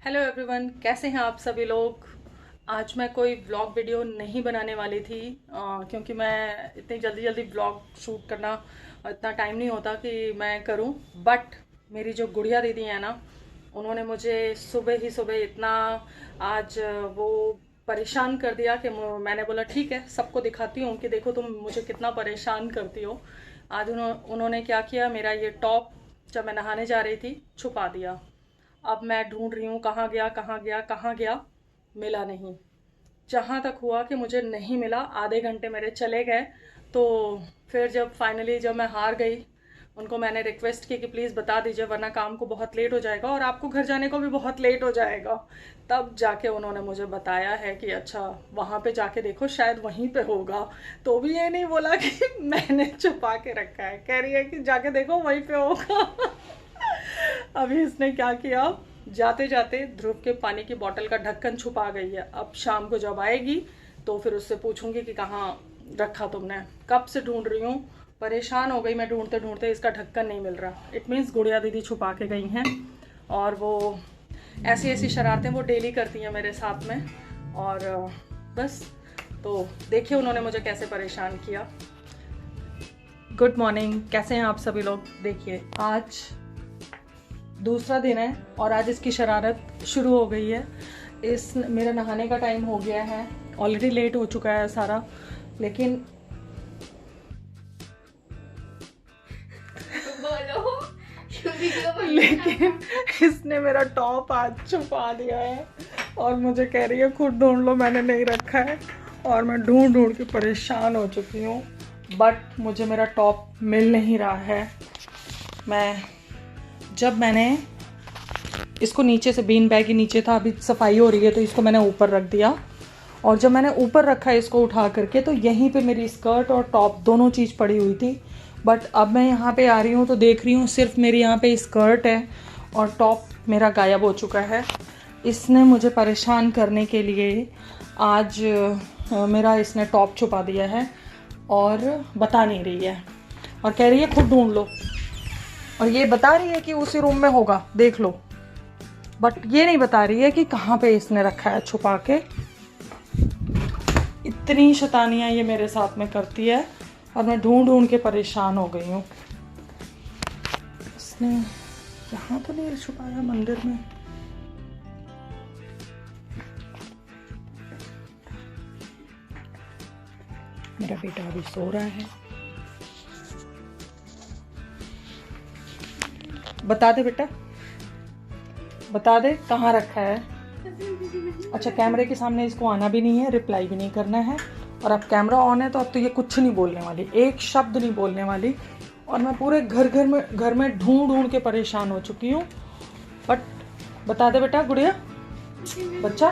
Hello everyone, कैसे हैं आप सभी लोग। आज मैं कोई व्लॉग वीडियो नहीं बनाने वाली थी क्योंकि मैं इतनी जल्दी जल्दी व्लॉग शूट करना इतना टाइम नहीं होता कि मैं करूं। बट मेरी जो गुड़िया दीदी है ना, उन्होंने मुझे सुबह ही सुबह इतना आज वो परेशान कर दिया कि मैंने बोला ठीक है, सबको दिखाती हूँ कि देखो तुम मुझे कितना परेशान करती हो। आज उन्होंने क्या किया, मेरा ये टॉप जब मैं नहाने जा रही थी छुपा दिया। अब मैं ढूंढ रही हूँ कहाँ गया कहाँ गया कहाँ गया, मिला नहीं। जहाँ तक हुआ कि मुझे नहीं मिला, आधे घंटे मेरे चले गए। तो फिर जब फाइनली जब मैं हार गई, उनको मैंने रिक्वेस्ट की कि प्लीज़ बता दीजिए वरना काम को बहुत लेट हो जाएगा और आपको घर जाने को भी बहुत लेट हो जाएगा। तब जाके उन्होंने मुझे बताया है कि अच्छा वहाँ पे जाके देखो शायद वहीं पे होगा। तो भी ये नहीं बोला कि मैंने छुपा के रखा है, कह रही है कि जाके देखो वहीं पे होगा। अभी इसने क्या किया, जाते जाते ध्रुव के पानी की बोतल का ढक्कन छुपा गई है। अब शाम को जब आएगी तो फिर उससे पूछूंगी कि कहाँ रखा तुमने। कब से ढूंढ रही हूँ, परेशान हो गई मैं ढूंढते ढूंढते, इसका ढक्कन नहीं मिल रहा। इट मीन्स गुड़िया दीदी छुपा के गई हैं और वो ऐसी ऐसी शरारतें वो डेली करती हैं मेरे साथ में। और बस, तो देखिए उन्होंने मुझे कैसे परेशान किया। गुड मॉर्निंग, कैसे हैं आप सभी लोग। देखिए आज दूसरा दिन है और आज इसकी शरारत शुरू हो गई है। इस मेरा नहाने का टाइम हो गया है, ऑलरेडी लेट हो चुका है सारा, लेकिन बोलो लेकिन इसने मेरा टॉप आज छुपा दिया है और मुझे कह रही है खुद ढूंढ लो, मैंने नहीं रखा है। और मैं ढूंढ ढूंढ के परेशान हो चुकी हूँ, बट मुझे मेरा टॉप मिल नहीं रहा है। जब मैंने इसको नीचे से, बीन बैग ही नीचे था, अभी सफाई हो रही है तो इसको मैंने ऊपर रख दिया। और जब मैंने ऊपर रखा है इसको उठा करके, तो यहीं पे मेरी स्कर्ट और टॉप दोनों चीज़ पड़ी हुई थी। बट अब मैं यहाँ पे आ रही हूँ तो देख रही हूँ सिर्फ मेरी यहाँ पे स्कर्ट है और टॉप मेरा गायब हो चुका है। इसने मुझे परेशान करने के लिए आज मेरा इसने टॉप छुपा दिया है और बता नहीं रही है और कह रही है खुद ढूंढ लो। और ये बता रही है कि उसी रूम में होगा, देख लो, बट ये नहीं बता रही है कि कहाँ पे इसने रखा है छुपा के। इतनी शैतानियाँ ये मेरे साथ में करती है और मैं ढूंढ ढूंढ के परेशान हो गई हूँ। इसने यहाँ तो नहीं छुपाया मंदिर में। मेरा बेटा अभी सो रहा है। बता दे बेटा, बता दे कहाँ रखा है। अच्छा, कैमरे के सामने इसको आना भी नहीं है, रिप्लाई भी नहीं करना है। और अब कैमरा ऑन है तो अब तो ये कुछ नहीं बोलने वाली, एक शब्द नहीं बोलने वाली। और मैं पूरे घर में ढूंढ ढूंढ के परेशान हो चुकी हूँ। बट बता दे बेटा, गुड़िया बच्चा,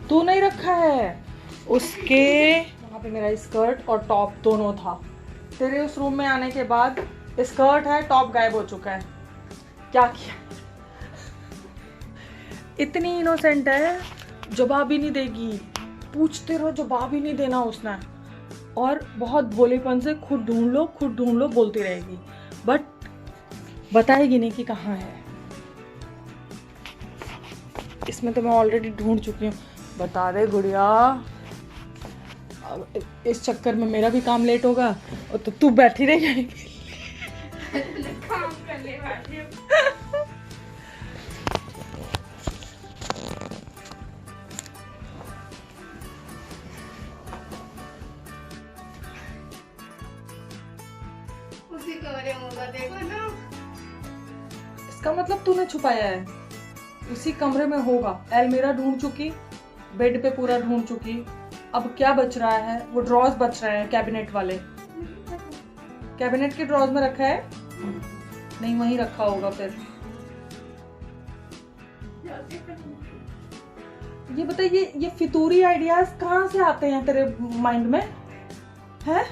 तू नहीं रखा है। उसके वहाँ पे मेरा स्कर्ट और टॉप दोनों था। तेरे उस रूम में आने के बाद स्कर्ट है, टॉप गायब हो चुका है। क्या किया, इतनी इनोसेंट है, जवाब ही नहीं देगी। पूछते रहो, जवाब ही नहीं देना उसने। और बहुत भोलेपन से खुद ढूंढ लो बोलती रहेगी, बट बताएगी नहीं कि कहाँ है। इसमें तो मैं ऑलरेडी ढूंढ चुकी हूँ। बता दे गुड़िया, अब इस चक्कर में मेरा भी काम लेट होगा और तो तू बैठी रह जाएगी। काम करने वाली हूँ। उसी कमरे होगा, देखो ना। इसका मतलब तूने छुपाया है, उसी कमरे में होगा। अलमीरा ढूंढ चुकी, बेड पे पूरा ढूंढ चुकी। अब क्या बच रहा है, वो ड्रॉज बच रहे हैं, कैबिनेट वाले। कैबिनेट के ड्रॉज में रखा है, नहीं वहीं रखा होगा फिर। ये बता, ये फितूरी आइडियाज कहाँ से आते हैं तेरे माइंड में, हैं?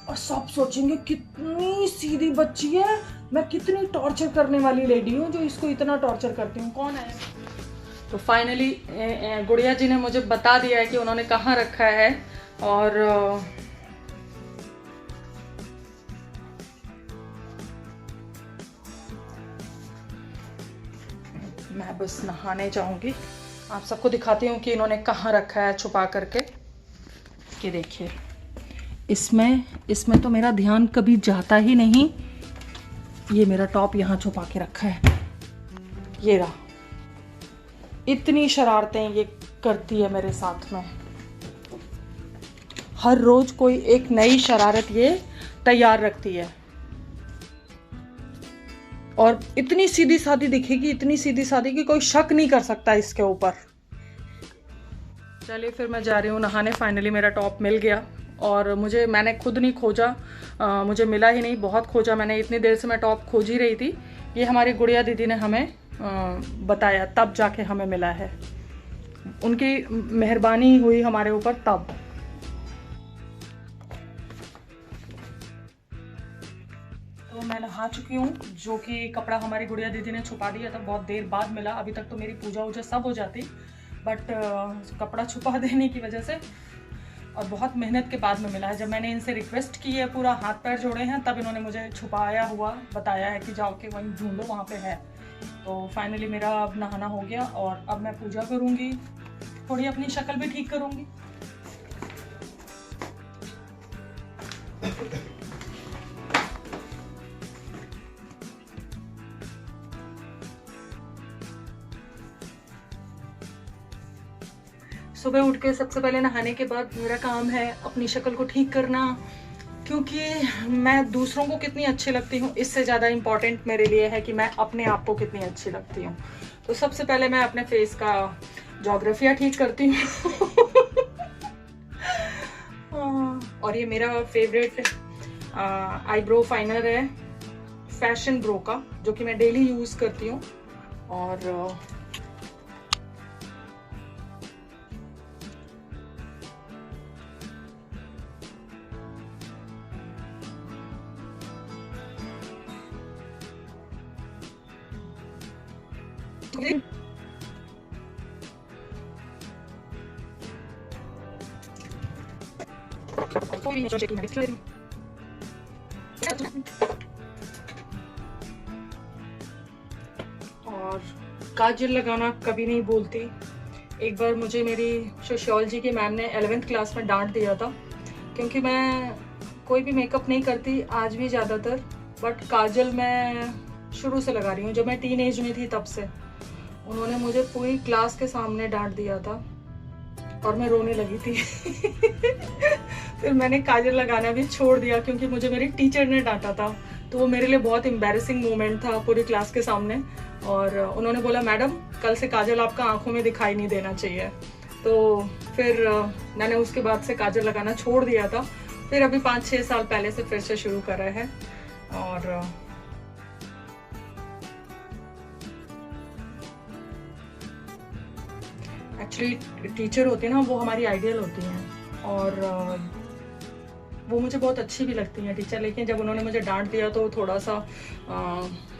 और सब सोचेंगे कितनी सीधी बच्ची है, मैं कितनी टॉर्चर करने वाली लेडी हूँ जो इसको इतना टॉर्चर करती हूँ। कौन है? तो फाइनली गुड़िया जी ने मुझे बता दिया है कि उन्होंने कहाँ रखा है। और मैं बस नहाने जाऊंगी। आप सबको दिखाती हूँ कि इन्होंने कहाँ रखा है छुपा करके। कि देखिए, इसमें तो मेरा ध्यान कभी जाता ही नहीं। ये मेरा टॉप यहाँ छुपा के रखा है, ये रहा। इतनी शरारतें ये करती है मेरे साथ में। हर रोज कोई एक नई शरारत ये तैयार रखती है, और इतनी सीधी सादी दिखेगी, इतनी सीधी सादी कि कोई शक नहीं कर सकता इसके ऊपर। चलिए फिर मैं जा रही हूँ नहाने। फाइनली मेरा टॉप मिल गया, और मैंने खुद नहीं खोजा, मुझे मिला ही नहीं। बहुत खोजा मैंने, इतनी देर से मैं टॉप खोज ही रही थी। ये हमारी गुड़िया दीदी ने हमें बताया, तब जाके हमें मिला है। उनकी मेहरबानी हुई हमारे ऊपर तब। तो मैं नहा चुकी हूँ, जो कि कपड़ा हमारी गुड़िया दीदी ने छुपा दिया था, बहुत देर बाद मिला। अभी तक तो मेरी पूजा वूजा सब हो जाती, बट कपड़ा छुपा देने की वजह से और बहुत मेहनत के बाद में मिला है। जब मैंने इनसे रिक्वेस्ट की है, पूरा हाथ पैर जोड़े हैं, तब इन्होंने मुझे छुपाया हुआ बताया है कि जाओ के वहीं ढूंढो, वहाँ पे है। तो फाइनली मेरा अब नहाना हो गया, और अब मैं पूजा करूँगी, थोड़ी अपनी शक्ल भी ठीक करूँगी। सुबह उठ के सबसे पहले नहाने के बाद मेरा काम है अपनी शक्ल को ठीक करना, क्योंकि मैं दूसरों को कितनी अच्छी लगती हूँ, इससे ज़्यादा इम्पॉर्टेंट मेरे लिए है कि मैं अपने आप को कितनी अच्छी लगती हूँ। तो सबसे पहले मैं अपने फेस का जोग्राफिया ठीक करती हूँ। और ये मेरा फेवरेट आईब्रो फाइनर है फैशन ब्रो का, जो कि मैं डेली यूज़ करती हूँ। और और काजल लगाना कभी नहीं भूलती। एक बार मुझे मेरी सोशियोलॉजी की मैम ने 11th क्लास में डांट दिया था, क्योंकि मैं कोई भी मेकअप नहीं करती आज भी ज़्यादातर, बट काजल मैं शुरू से लगा रही हूँ, जब मैं टीन एज में थी तब से। उन्होंने मुझे पूरी क्लास के सामने डांट दिया था और मैं रोने लगी थी। फिर मैंने काजल लगाना भी छोड़ दिया, क्योंकि मुझे मेरी टीचर ने डांटा था। तो वो मेरे लिए बहुत एम्बैरेसिंग मोमेंट था पूरी क्लास के सामने। और उन्होंने बोला, मैडम कल से काजल आपका आंखों में दिखाई नहीं देना चाहिए। तो फिर मैंने उसके बाद से काजल लगाना छोड़ दिया था। फिर अभी 5-6 साल पहले से फिर से शुरू करा है। और एक्चुअली टीचर होती है ना, वो हमारी आइडियल होती हैं, और वो मुझे बहुत अच्छी भी लगती हैं टीचर। लेकिन जब उन्होंने मुझे डांट दिया तो थोड़ा सा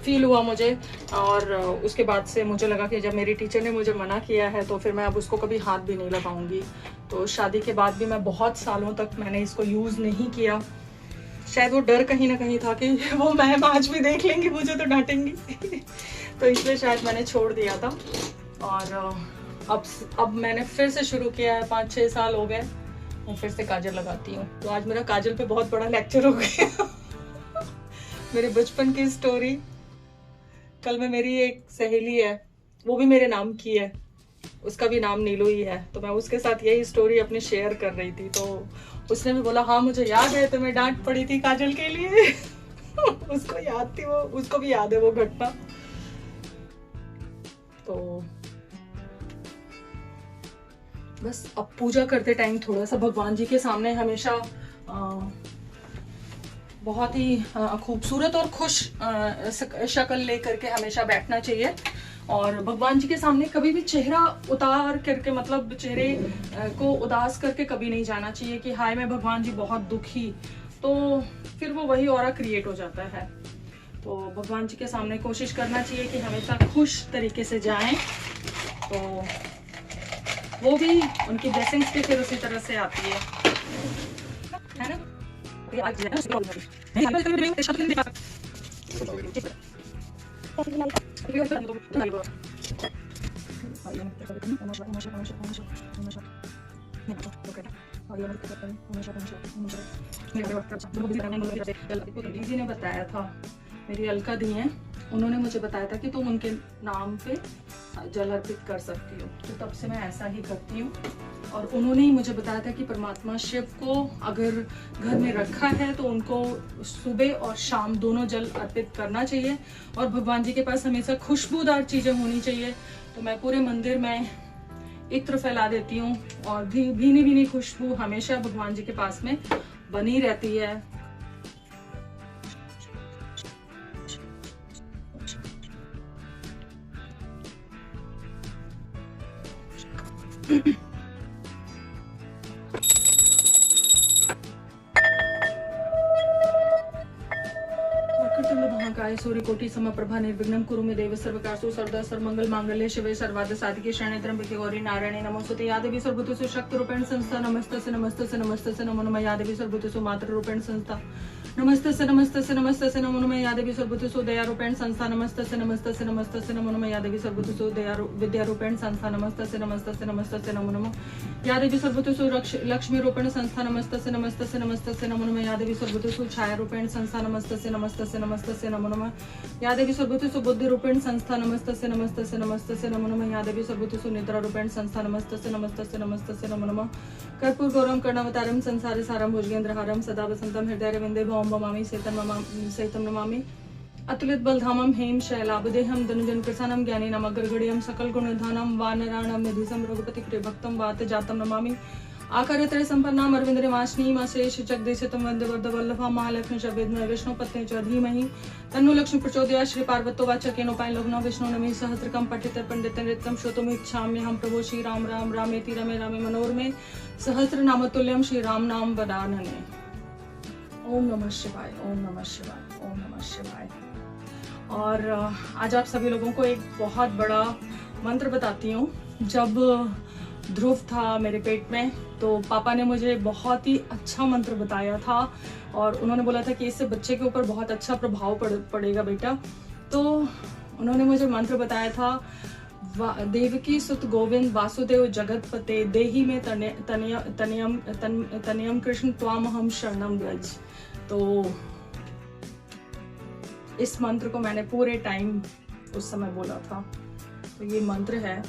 फील हुआ मुझे, और उसके बाद से मुझे लगा कि जब मेरी टीचर ने मुझे मना किया है तो फिर मैं अब उसको कभी हाथ भी नहीं लगाऊंगी। तो शादी के बाद भी मैं बहुत सालों तक मैंने इसको यूज़ नहीं किया। शायद वो डर कहीं ना कहीं था कि वो मैम आज भी देख लेंगी मुझे तो डांटेंगी। तो इसलिए शायद मैंने छोड़ दिया था। और अब मैंने फिर से शुरू किया है, 5-6 साल हो गए, मैं फिर से काजल लगाती हूँ। तो आज मेरा काजल पे बहुत बड़ा लेक्चर हो गया। मेरे बचपन की स्टोरी। कल में मेरी एक सहेली है, वो भी मेरे नाम की है, उसका भी नाम नीलू ही है। तो मैं उसके साथ यही स्टोरी अपनी शेयर कर रही थी। तो उसने भी बोला, हाँ मुझे याद है तुम्हें डांट पड़ी थी काजल के लिए। उसको याद थी, वो उसको भी याद है वो घटना। तो बस अब पूजा करते टाइम थोड़ा सा भगवान जी के सामने हमेशा बहुत ही खूबसूरत और खुश शक्ल लेकर के हमेशा बैठना चाहिए। और भगवान जी के सामने कभी भी चेहरा उतार करके, मतलब चेहरे को उदास करके कभी नहीं जाना चाहिए कि हाय मैं भगवान जी बहुत दुखी, तो फिर वो वही ऑरा क्रिएट हो जाता है। तो भगवान जी के सामने कोशिश करना चाहिए कि हमेशा खुश तरीके से जाएं, तो वो भी उनकी ब्लेसिंग्स भी फिर उसी तरह से आती है ना। दीदी ने बताया था, मेरी अलका दी हैं, उन्होंने मुझे बताया था कि तुम उनके नाम पे जल अर्पित कर सकती हो, तो तब से मैं ऐसा ही करती हूँ। और उन्होंने ही मुझे बताया था कि परमात्मा शिव को अगर घर में रखा है तो उनको सुबह और शाम दोनों जल अर्पित करना चाहिए, और भगवान जी के पास हमेशा खुशबूदार चीज़ें होनी चाहिए। तो मैं पूरे मंदिर में इत्र फैला देती हूँ, और भीनी भीनी खुशबू हमेशा भगवान जी के पास में बनी रहती है। महाकाय सूर्यकोटि समप्रभा निर्विघ्नं कुरु मे देव सर्वकार्येषु सर्वदा सर्वमंगल मांगल्ये शिवे सर्वार्थ साधिके शरण्ये त्र्यंबके गौरी नारायणी नमोस्तुते। या देवी सर्वभूतेषु शक्तिरूपेण संस्था नमस्तस्य नमस्तस्य नमस्तस्य नमो नमः। या देवी सर्वभूतेषु मातृरूपेण संस्था नमस्तस्य नमस्तस्य नमस्तस्य नमो नमः। या देवी सर्वभूतेषु दयारूपेण संस्था नमस्तस्य नमस्तस्य नमस्तस्य नमो नमः। या देवी सर्वभूतेषु विद्यारूपेण संस्था नमस्तस्य नमस्तस्य नमस्तस्य नमो नमः। या देवी सर्वभूतेषु लक्ष्मी रूपेण संस्था नमस्तस्य नमस्तस्य नमस्तस्य नमो नमः। या देवी सर्वभूतेषु छाया रूपेण संस्था नमस्तस्य नमस्तस्य नमस्तस्य नमो नमः। या देवी सर्वभूतेषु बुद्धि रूपेण संस्था नमस्तस्य नमस्तस्य नमस्तस्य नमो नमः। या देवी सर्वभूतेषु निद्रा रूपेण संस्था नमस्तस्य नमस्तस्य नमस्तस्य नमो नमः। कर्पूर गौरम कर्णावतारम संसार सारम भुजगेंद्रहारम सदा वसंतम हृदय रविंदे भौम ममामि सैतम नमामि अतुलित बलधामम हेम शैलाभदेहम धनुजन प्रसन्नम ज्ञानीनाम अग्रगण्यम सकल गुणधानम वानराणम निधिसम रघुपति प्रिय भक्तम वात जातम नमामि आकारत्रय संपन्नाम अरविंद वासनीम अशेष जगदीशतम वंदे वल्लभा महालक्ष्मी च विद्महे विष्णु पत्नी च धीमहि तन्नो लक्ष्मी प्रचोदयात्। श्री पार्वतो वाचकेनोपायन लग्नो विष्णु नमः सहस्रकं पठिते पंडितं नृत्यं श्रोतुमिच्छाम्यहं प्रभो श्री राम राम रामेति रमे रामे मनोरमे सहस्रनामतुल्यं श्री राम नाम वदानने। ओम नमः शिवाय, ओम नमः शिवाय, ओम नमः शिवाय। और आज आप सभी लोगों को एक बहुत बड़ा मंत्र बताती हूँ। जब ध्रुव था मेरे पेट में तो पापा ने मुझे बहुत ही अच्छा मंत्र बताया था, और उन्होंने बोला था कि इससे बच्चे के ऊपर बहुत अच्छा प्रभाव पड़ेगा बेटा। तो उन्होंने मुझे मंत्र बताया था, देवकी सुत गोविंद वासुदेव जगतपते देही में तनयम कृष्ण त्वामहम शरणम व्रज। तो इस मंत्र को मैंने पूरे टाइम उस समय बोला था। तो ये मंत्र है,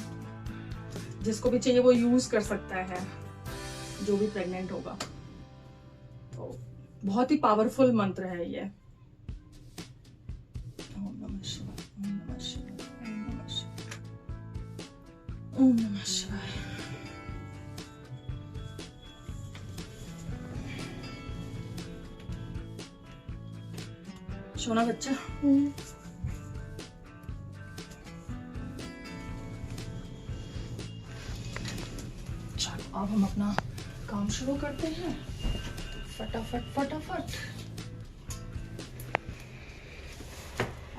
जिसको भी चाहिए वो यूज कर सकता है, जो भी प्रेग्नेंट होगा। तो बहुत ही पावरफुल मंत्र है ये। ओम नमः शिवाय, ओम नमः शिवाय, ओम नमः शिवाय, ओम नमः शिवाय। सोना बच्चा, चलो अब हम अपना काम शुरू करते हैं फटाफट फटाफट।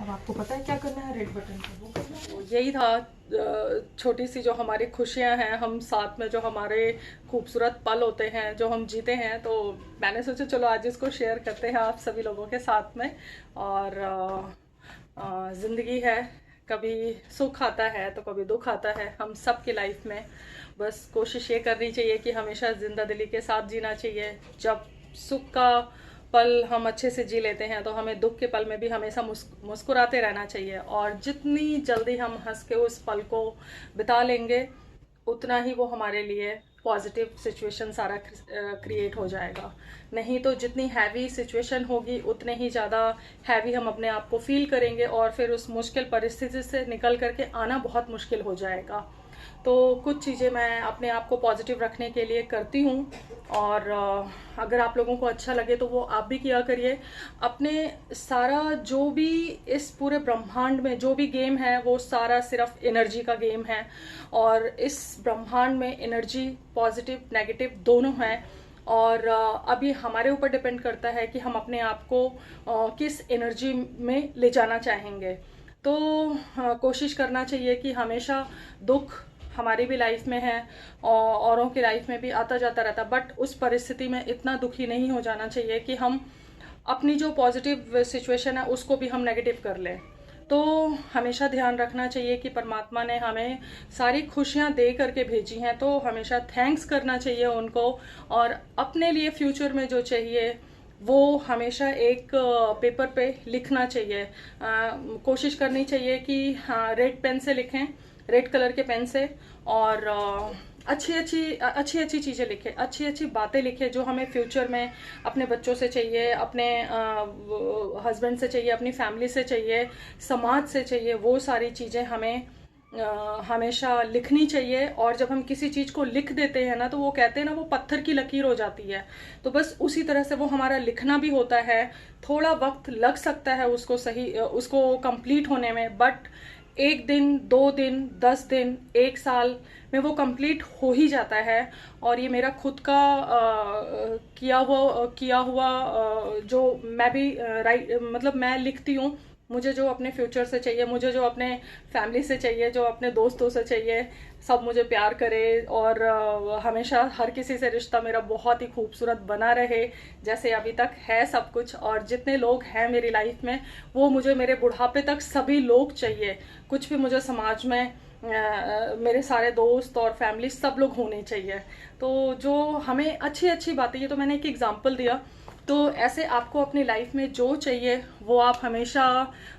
अब आपको पता है क्या करना है, रेड बटन पर वो करना है। यही था छोटी सी जो हमारी खुशियां हैं, हम साथ में जो हमारे खूबसूरत पल होते हैं जो हम जीते हैं। तो मैंने सोचा चलो आज इसको शेयर करते हैं आप सभी लोगों के साथ में। और ज़िंदगी है, कभी सुख आता है तो कभी दुख आता है हम सब की लाइफ में। बस कोशिश ये करनी चाहिए कि हमेशा जिंदा दिली के साथ जीना चाहिए। जब सुख का पल हम अच्छे से जी लेते हैं तो हमें दुख के पल में भी हमेशा मुस्कुराते रहना चाहिए। और जितनी जल्दी हम हंस के उस पल को बिता लेंगे उतना ही वो हमारे लिए पॉजिटिव सिचुएशन सारा क्रिएट हो जाएगा। नहीं तो जितनी हैवी सिचुएशन होगी उतने ही ज़्यादा हैवी हम अपने आप को फील करेंगे, और फिर उस मुश्किल परिस्थिति से निकल करके आना बहुत मुश्किल हो जाएगा। तो कुछ चीज़ें मैं अपने आप को पॉजिटिव रखने के लिए करती हूँ, और अगर आप लोगों को अच्छा लगे तो वो आप भी किया करिए। अपने सारा जो भी इस पूरे ब्रह्मांड में जो भी गेम है वो सारा सिर्फ एनर्जी का गेम है, और इस ब्रह्मांड में एनर्जी पॉजिटिव नेगेटिव दोनों हैं। और अभी हमारे ऊपर डिपेंड करता है कि हम अपने आप को किस एनर्जी में ले जाना चाहेंगे। तो कोशिश करना चाहिए कि हमेशा दुख हमारी भी लाइफ में है और औरों की लाइफ में भी आता जाता रहता, बट उस परिस्थिति में इतना दुखी नहीं हो जाना चाहिए कि हम अपनी जो पॉजिटिव सिचुएशन है उसको भी हम नेगेटिव कर लें। तो हमेशा ध्यान रखना चाहिए कि परमात्मा ने हमें सारी खुशियाँ दे करके भेजी हैं, तो हमेशा थैंक्स करना चाहिए उनको। और अपने लिए फ्यूचर में जो चाहिए वो हमेशा एक पेपर पे लिखना चाहिए। कोशिश करनी चाहिए कि हाँ, रेड पेन से लिखें, रेड कलर के पेन से। और अच्छी अच्छी चीज़ें लिखें, अच्छी अच्छी बातें लिखें जो हमें फ्यूचर में अपने बच्चों से चाहिए, अपने हस्बैंड से चाहिए, अपनी फैमिली से चाहिए, समाज से चाहिए। वो सारी चीज़ें हमें हमेशा लिखनी चाहिए। और जब हम किसी चीज़ को लिख देते हैं ना, तो वो कहते हैं ना, वो पत्थर की लकीर हो जाती है। तो बस उसी तरह से वो हमारा लिखना भी होता है। थोड़ा वक्त लग सकता है उसको कंप्लीट होने में, बट 1 दिन, 2 दिन, 10 दिन, 1 साल में वो कंप्लीट हो ही जाता है। और ये मेरा खुद का किया हुआ जो मैं भी मतलब मैं लिखती हूँ। मुझे जो अपने फ्यूचर से चाहिए, मुझे जो अपने फैमिली से चाहिए, जो अपने दोस्तों से चाहिए, सब मुझे प्यार करे। और हमेशा हर किसी से रिश्ता मेरा बहुत ही खूबसूरत बना रहे, जैसे अभी तक है सब कुछ। और जितने लोग हैं मेरी लाइफ में, वो मुझे मेरे बुढ़ापे तक सभी लोग चाहिए। कुछ भी मुझे समाज में मेरे सारे दोस्त और फैमिली सब लोग होने चाहिए। तो जो हमें अच्छी अच्छी बातें, ये तो मैंने एक एग्जांपल दिया। तो ऐसे आपको अपनी लाइफ में जो चाहिए वो आप हमेशा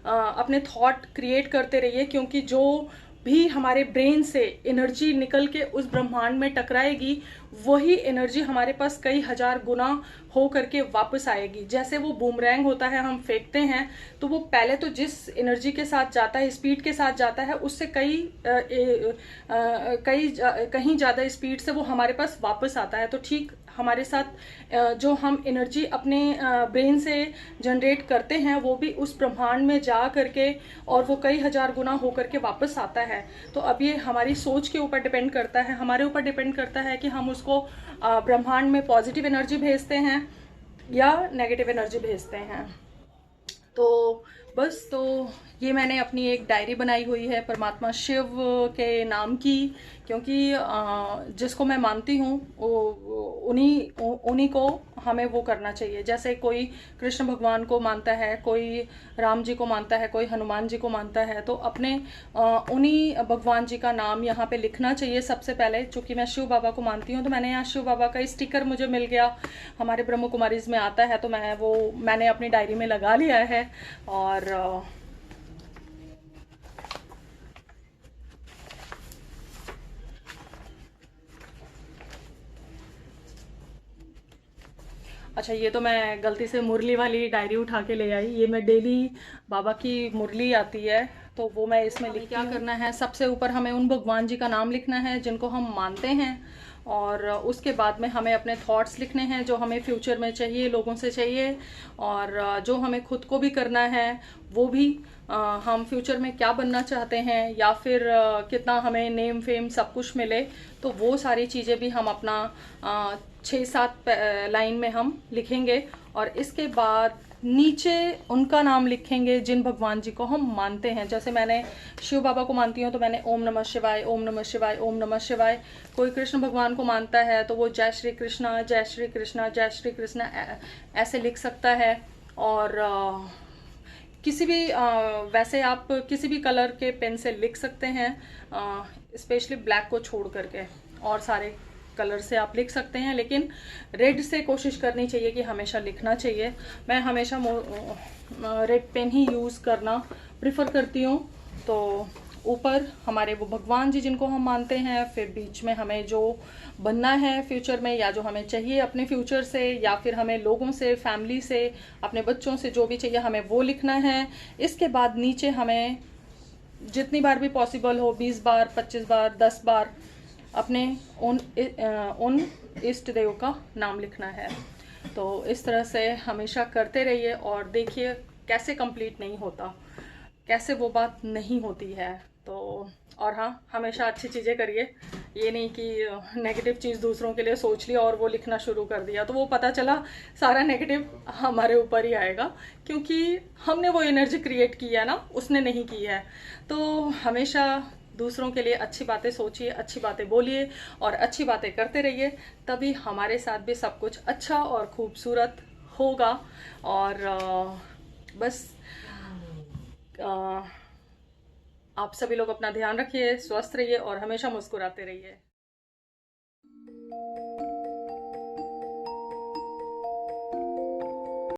अपने थॉट क्रिएट करते रहिए, क्योंकि जो भी हमारे ब्रेन से एनर्जी निकल के उस ब्रह्मांड में टकराएगी, वही एनर्जी हमारे पास कई हजार गुना हो करके वापस आएगी। जैसे वो बूमरैंग होता है, हम फेंकते हैं तो वो पहले तो जिस एनर्जी के साथ जाता है, स्पीड के साथ जाता है, उससे कहीं ज़्यादा स्पीड से वो हमारे पास वापस आता है। तो ठीक हमारे साथ जो हम एनर्जी अपने ब्रेन से जनरेट करते हैं, वो भी उस ब्रह्मांड में जा करके और वो कई हजार गुना हो करके वापस आता है। तो अब ये हमारी सोच के ऊपर डिपेंड करता है, हमारे ऊपर डिपेंड करता है कि हम उसको ब्रह्मांड में पॉजिटिव एनर्जी भेजते हैं या नेगेटिव एनर्जी भेजते हैं। तो बस, तो ये मैंने अपनी एक डायरी बनाई हुई है परमात्मा शिव के नाम की, क्योंकि जिसको मैं मानती हूँ उन्हीं को हमें वो करना चाहिए। जैसे कोई कृष्ण भगवान को मानता है, कोई राम जी को मानता है, कोई हनुमान जी को मानता है, तो अपने उन्हीं भगवान जी का नाम यहाँ पे लिखना चाहिए सबसे पहले। चूँकि मैं शिव बाबा को मानती हूँ, तो मैंने यहाँ शिव बाबा का स्टिकर मुझे मिल गया, हमारे ब्रह्म कुमारीज में आता है, तो मैंने अपनी डायरी में लगा लिया है। और अच्छा, ये तो मैं गलती से मुरली वाली डायरी उठा के ले आई। ये मैं डेली बाबा की मुरली आती है, तो वो मैं इसमें लिख क्या करना है, सबसे ऊपर हमें उन भगवान जी का नाम लिखना है जिनको हम मानते हैं। और उसके बाद में हमें अपने थॉट्स लिखने हैं जो हमें फ्यूचर में चाहिए, लोगों से चाहिए, और जो हमें खुद को भी करना है वो भी। हम फ्यूचर में क्या बनना चाहते हैं, या फिर कितना हमें नेम फेम सब कुछ मिले, तो वो सारी चीज़ें भी हम अपना 6-7 लाइन में हम लिखेंगे। और इसके बाद नीचे उनका नाम लिखेंगे जिन भगवान जी को हम मानते हैं। जैसे मैंने शिव बाबा को मानती हूँ, तो मैंने ओम नमः शिवाय, ओम नमः शिवाय, ओम नमः शिवाय। कोई कृष्ण भगवान को मानता है तो वो जय श्री कृष्णा, जय श्री कृष्णा, जय श्री कृष्णा ऐसे लिख सकता है। और किसी भी वैसे आप किसी भी कलर के पेन से लिख सकते हैं, स्पेशली ब्लैक को छोड़ करके, और सारे कलर से आप लिख सकते हैं, लेकिन रेड से कोशिश करनी चाहिए कि हमेशा लिखना चाहिए। मैं हमेशा रेड पेन ही यूज़ करना प्रिफर करती हूँ। तो ऊपर हमारे वो भगवान जी जिनको हम मानते हैं, फिर बीच में हमें जो बनना है फ्यूचर में, या जो हमें चाहिए अपने फ्यूचर से, या फिर हमें लोगों से, फैमिली से, अपने बच्चों से जो भी चाहिए हमें वो लिखना है। इसके बाद नीचे हमें जितनी बार भी पॉसिबल हो, 20 बार, 25 बार, 10 बार अपने उन इष्ट देव का नाम लिखना है। तो इस तरह से हमेशा करते रहिए और देखिए कैसे कंप्लीट नहीं होता, कैसे वो बात नहीं होती है। तो और हाँ, हमेशा अच्छी चीज़ें करिए, ये नहीं कि नेगेटिव चीज़ दूसरों के लिए सोच लिया और वो लिखना शुरू कर दिया, तो वो पता चला सारा नेगेटिव हमारे ऊपर ही आएगा, क्योंकि हमने वो एनर्जी क्रिएट की है ना, उसने नहीं की है। तो हमेशा दूसरों के लिए अच्छी बातें सोचिए, अच्छी बातें बोलिए और अच्छी बातें करते रहिए, तभी हमारे साथ भी सब कुछ अच्छा और खूबसूरत होगा। और बस आप सभी लोग अपना ध्यान रखिए, स्वस्थ रहिए और हमेशा मुस्कुराते रहिए।